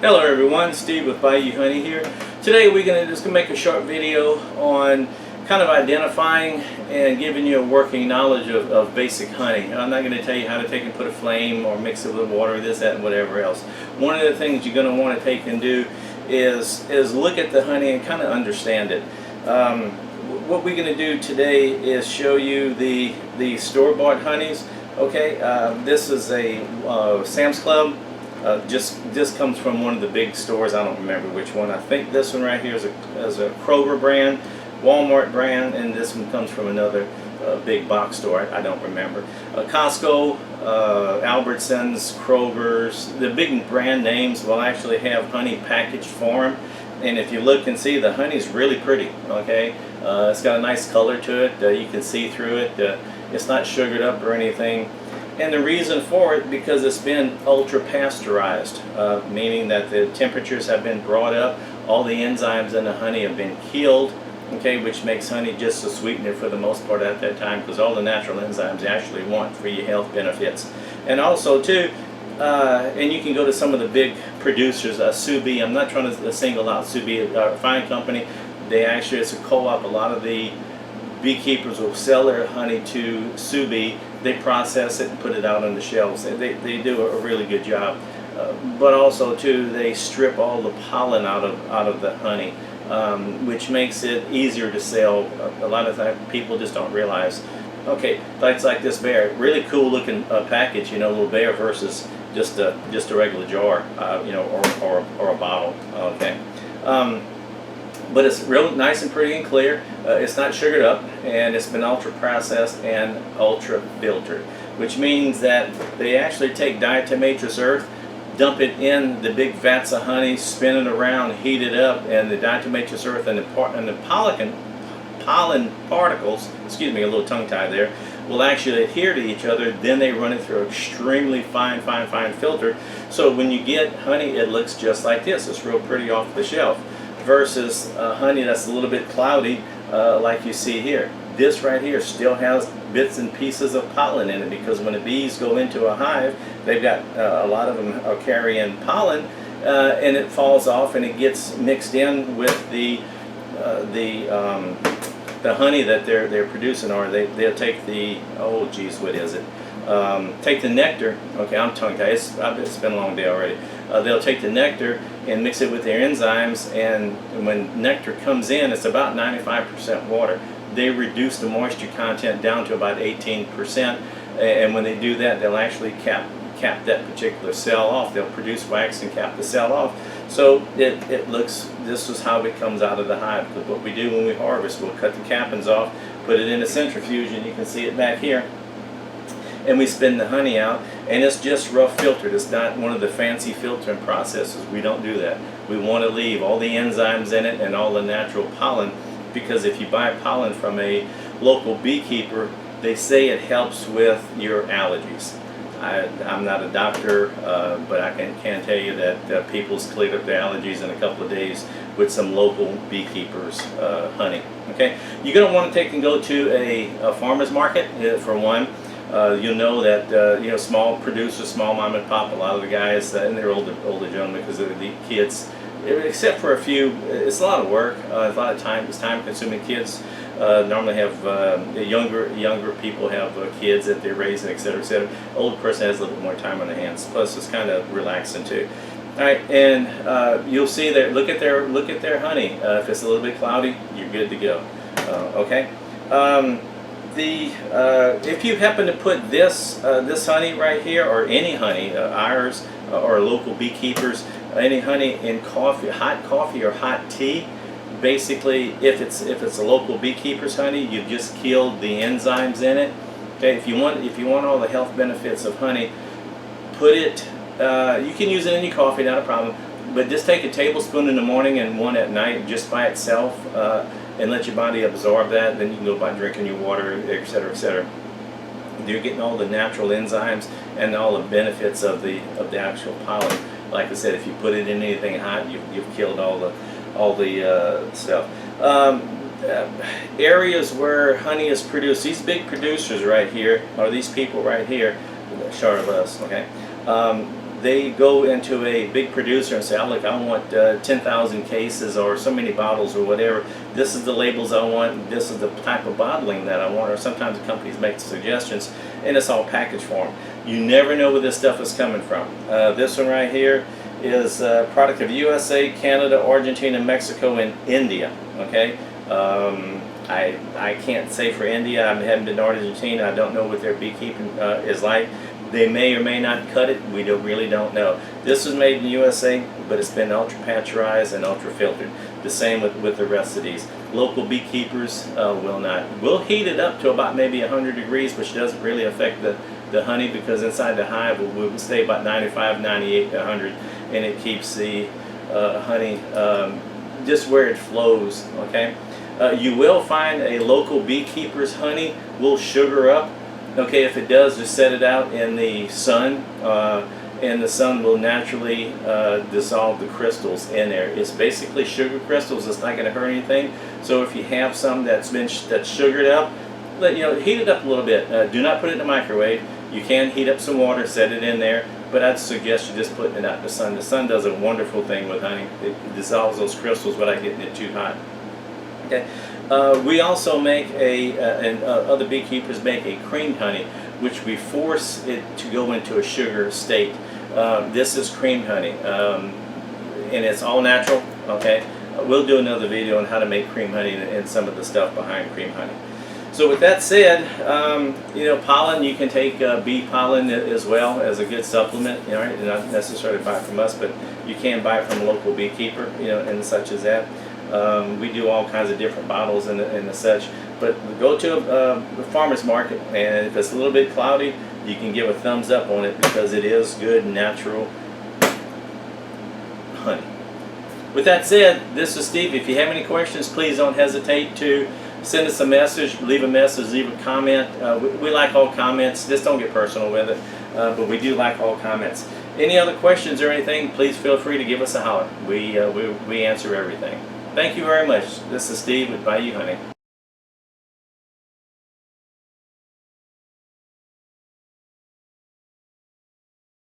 Hello everyone, Steve with Bayou Honey here. Today we're just gonna make a short video on kind of identifying and giving you a working knowledge of basic honey. I'm not going to tell you how to take and put a flame or mix it with water, this, that, and whatever else. One of the things you're going to want to take and do is look at the honey and kind of understand it. What we're going to do today is show you the store-bought honeys. Okay, this is a Sam's Club. Just comes from one of the big stores. I don't remember which one. I think this one right here is a Kroger brand, Walmart brand, and this one comes from another big box store. I don't remember. Costco, Albertsons, Kroger's, the big brand names will actually have honey packaged for them. And if you look and see, the honey's really pretty. Okay, it's got a nice color to it. You can see through it. It's not sugared up or anything. And the reason for it, because it's been ultra pasteurized, meaning that the temperatures have been brought up, all the enzymes in the honey have been killed, okay, which makes honey just a sweetener for the most part at that time, because all the natural enzymes you actually want for your health benefits. And also too, and you can go to some of the big producers, Sous Bee. I'm not trying to single out Sous Bee, a fine company. They actually, it's a co-op. A lot of the beekeepers will sell their honey to Sous Bee. They process it and put it out on the shelves. They do a really good job. But also too, they strip all the pollen out of the honey, which makes it easier to sell. A lot of times people just don't realize. Okay, it's like this bear, really cool looking package, you know, little bear versus just a regular jar, you know, or a bottle. Okay. But it's real nice and pretty and clear. It's not sugared up, and it's been ultra processed and ultra filtered, which means that they actually take diatomaceous earth, dump it in the big vats of honey, spin it around, heat it up, and the diatomaceous earth and the pollen particles, excuse me, a little tongue tie there, will actually adhere to each other. Then they run it through an extremely fine filter. So when you get honey, it looks just like this. It's real pretty off the shelf. Versus honey that's a little bit cloudy, like you see here. This right here still has bits and pieces of pollen in it, because when the bees go into a hive, they've got a lot of them are carrying pollen, and it falls off and it gets mixed in with the honey that they're producing, or they'll take the, oh geez, what is it? Take the nectar. Okay, I'm tongue-tied. It's been a long day already. They'll take the nectar and mix it with their enzymes, and when nectar comes in, it's about 95% water. They reduce the moisture content down to about 18%, and when they do that, they'll actually cap that particular cell off. They'll produce wax and cap the cell off. So it looks, this is how it comes out of the hive. Because what we do when we harvest, we'll cut the cappings off, put it in a centrifuge, and you can see it back here, and we spin the honey out, and it's just rough filtered. It's not one of the fancy filtering processes. We don't do that. We want to leave all the enzymes in it and all the natural pollen, because if you buy pollen from a local beekeeper, they say it helps with your allergies. I'm not a doctor, but I can tell you that people's cleared up their allergies in a couple of days with some local beekeepers' honey. Okay, you're going to want to take and go to a farmer's market for one. You'll know that you know, small producers, small mom and pop, a lot of the guys, and they're older gentlemen, because they're the kids, except for a few, it's a lot of work, a lot of time. It's time-consuming. Kids normally have younger people have kids that they're raising, etc., etc. Older person has a little bit more time on their hands. Plus, it's kind of relaxing too. All right, and you'll see there. Look at their honey. If it's a little bit cloudy, you're good to go. Okay. If you happen to put this honey right here, or any honey, ours or local beekeepers, any honey in coffee, hot coffee or hot tea, basically, if it's a local beekeeper's honey, you've just killed the enzymes in it. Okay, if you want all the health benefits of honey, put it. You can use it in your coffee, not a problem. But just take a tablespoon in the morning and one at night, just by itself. And let your body absorb that. Then you can go by drinking your water, etc., etc. You're getting all the natural enzymes and all the benefits of the actual pollen. Like I said, if you put it in anything hot, you've killed all the stuff. Areas where honey is produced. These big producers right here, or these people right here, short of us. Okay. they go into a big producer and say, oh, look, I want 10,000 cases or so many bottles or whatever. This is the labels I want. This is the type of bottling that I want. Or sometimes the companies make suggestions, and it's all packaged for them. You never know where this stuff is coming from. This one right here is a product of USA, Canada, Argentina, Mexico, and India. Okay. I can't say for India. I haven't been to Argentina. I don't know what their beekeeping is like. They may or may not cut it. We really don't know. This was made in the USA, but it's been ultra pasteurized and ultra filtered. The same with the rest of these. Local beekeepers will not. We'll heat it up to about maybe 100 degrees, which doesn't really affect the honey, because inside the hive will stay about 95, 98, 100, and it keeps the honey just where it flows. Okay. You will find a local beekeeper's honey will sugar up. Okay, if it does, just set it out in the sun, and the sun will naturally dissolve the crystals in there. It's basically sugar crystals. It's not going to hurt anything. So if you have some that's sugared up, heat it up a little bit. Do not put it in the microwave. You can heat up some water, set it in there, but I'd suggest you just putting it out in the sun. The sun does a wonderful thing with honey. It dissolves those crystals without getting it too hot. Okay. We also make and other beekeepers make a creamed honey, which we force it to go into a sugar state. This is creamed honey, and it's all natural. Okay, we'll do another video on how to make cream honey and some of the stuff behind cream honey. So with that said, pollen, you can take bee pollen as well as a good supplement. Right? Not necessarily buy from us, but you can buy from a local beekeeper, and such as that. We do all kinds of different bottles and such, but go to a farmer's market, and if it's a little bit cloudy, you can give a thumbs up on it, because it is good natural honey. With that said, this is Steve. If you have any questions, please don't hesitate to send us a message, leave a message, leave a comment. We like all comments. Just don't get personal with it, but we do like all comments. Any other questions or anything, please feel free to give us a holler. We answer everything. Thank you very much. This is Steve with Bayou Honey.